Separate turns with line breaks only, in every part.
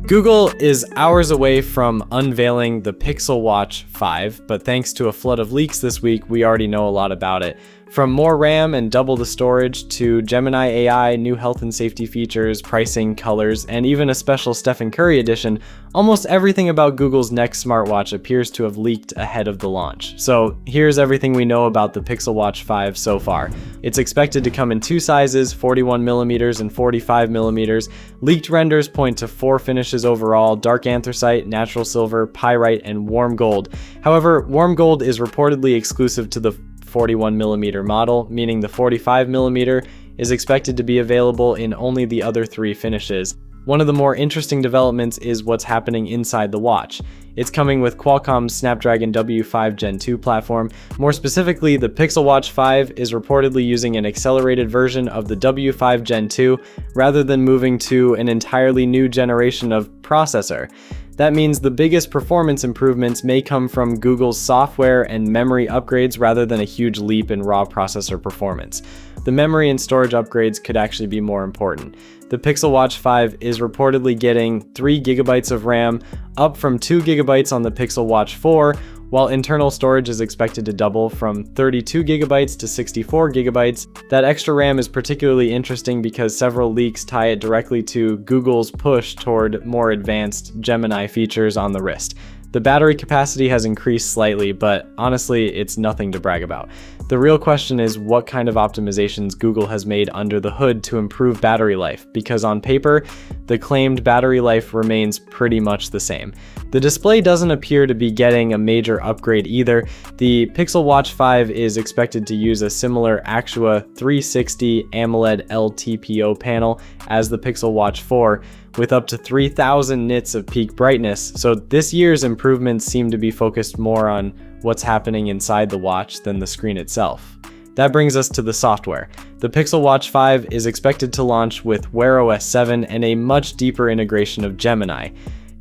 Google is hours away from unveiling the Pixel Watch 5, but thanks to a flood of leaks this week, we already know a lot about it. From more RAM and double the storage to Gemini AI, new health and safety features, pricing, colors, and even a special Stephen Curry edition, almost everything about Google's next smartwatch appears to have leaked ahead of the launch. So here's everything we know about the Pixel Watch 5 so far. It's expected to come in two sizes, 41mm and 45mm. Leaked renders point to 4 finishes overall: dark anthracite, natural silver, pyrite, and warm gold. However, warm gold is reportedly exclusive to the 41mm model, meaning the 45mm is expected to be available in only the other 3 finishes. One of the more interesting developments is what's happening inside the watch. It's coming with Qualcomm's Snapdragon W5 Gen 2 platform. More specifically, the Pixel Watch 5 is reportedly using an accelerated version of the W5 Gen 2 rather than moving to an entirely new generation of processor. That means the biggest performance improvements may come from Google's software and memory upgrades rather than a huge leap in raw processor performance. The memory and storage upgrades could actually be more important. The Pixel Watch 5 is reportedly getting 3 GB of RAM, up from 2 GB on the Pixel Watch 4, while internal storage is expected to double from 32 GB to 64 GB. That extra RAM is particularly interesting because several leaks tie it directly to Google's push toward more advanced Gemini features on the wrist. The battery capacity has increased slightly, but honestly, it's nothing to brag about. The real question is what kind of optimizations Google has made under the hood to improve battery life, because on paper, the claimed battery life remains pretty much the same. The display doesn't appear to be getting a major upgrade either. The Pixel Watch 5 is expected to use a similar Actua 360 AMOLED LTPO panel as the Pixel Watch 4, with up to 3000 nits of peak brightness, so this year's improvements seem to be focused more on what's happening inside the watch than the screen itself. That brings us to the software. The Pixel Watch 5 is expected to launch with Wear OS 7 and a much deeper integration of Gemini.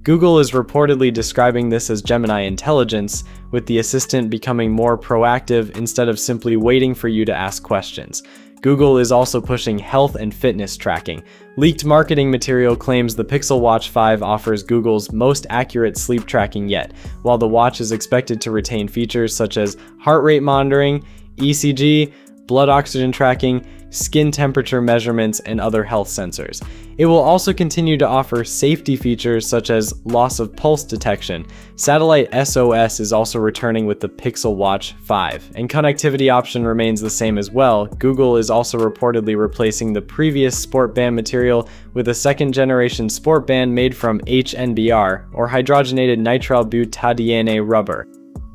Google is reportedly describing this as Gemini intelligence, with the assistant becoming more proactive instead of simply waiting for you to ask questions. Google is also pushing health and fitness tracking. Leaked marketing material claims the Pixel Watch 5 offers Google's most accurate sleep tracking yet, while the watch is expected to retain features such as heart rate monitoring, ECG, blood oxygen tracking, skin temperature measurements, and other health sensors. It will also continue to offer safety features such as loss of pulse detection. Satellite SOS is also returning with the Pixel Watch 5, and connectivity option remains the same as well. Google is also reportedly replacing the previous Sport Band material with a second-generation Sport Band made from HNBR, or hydrogenated nitrile butadiene rubber.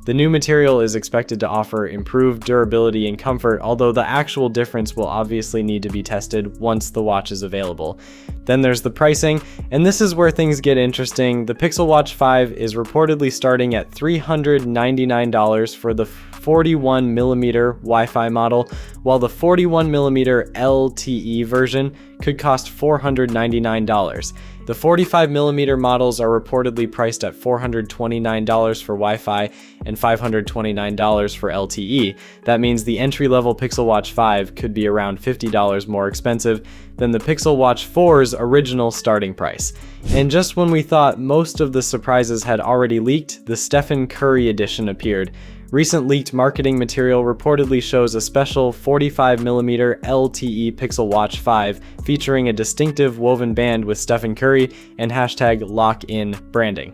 The new material is expected to offer improved durability and comfort, although the actual difference will obviously need to be tested once the watch is available. Then there's the pricing, and this is where things get interesting. The Pixel Watch 5 is reportedly starting at $399 for the 41mm Wi-Fi model, while the 41mm LTE version could cost $499. The 45mm models are reportedly priced at $429 for Wi-Fi and $529 for LTE. That means the entry-level Pixel Watch 5 could be around $50 more expensive than the Pixel Watch 4's original starting price. And just when we thought most of the surprises had already leaked, the Stephen Curry edition appeared. Recent leaked marketing material reportedly shows a special 45mm LTE Pixel Watch 5 featuring a distinctive woven band with Stephen Curry and #LockIn branding.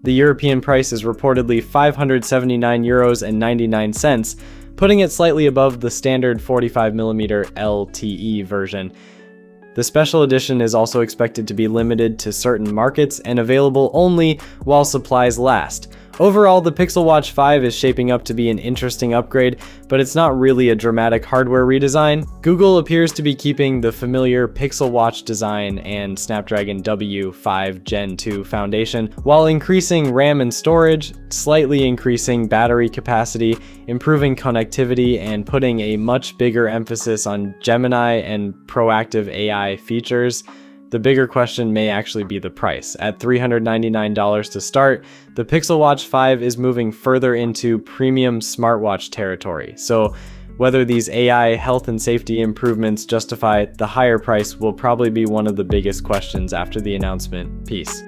The European price is reportedly €579.99, putting it slightly above the standard 45mm LTE version. The special edition is also expected to be limited to certain markets and available only while supplies last. Overall, the Pixel Watch 5 is shaping up to be an interesting upgrade, but it's not really a dramatic hardware redesign. Google appears to be keeping the familiar Pixel Watch design and Snapdragon W5 Gen 2 foundation, while increasing RAM and storage, slightly increasing battery capacity, improving connectivity, and putting a much bigger emphasis on Gemini and proactive AI features. The bigger question may actually be the price. At $399 to start, the Pixel Watch 5 is moving further into premium smartwatch territory. So whether these AI health and safety improvements justify the higher price will probably be one of the biggest questions after the announcement. Peace.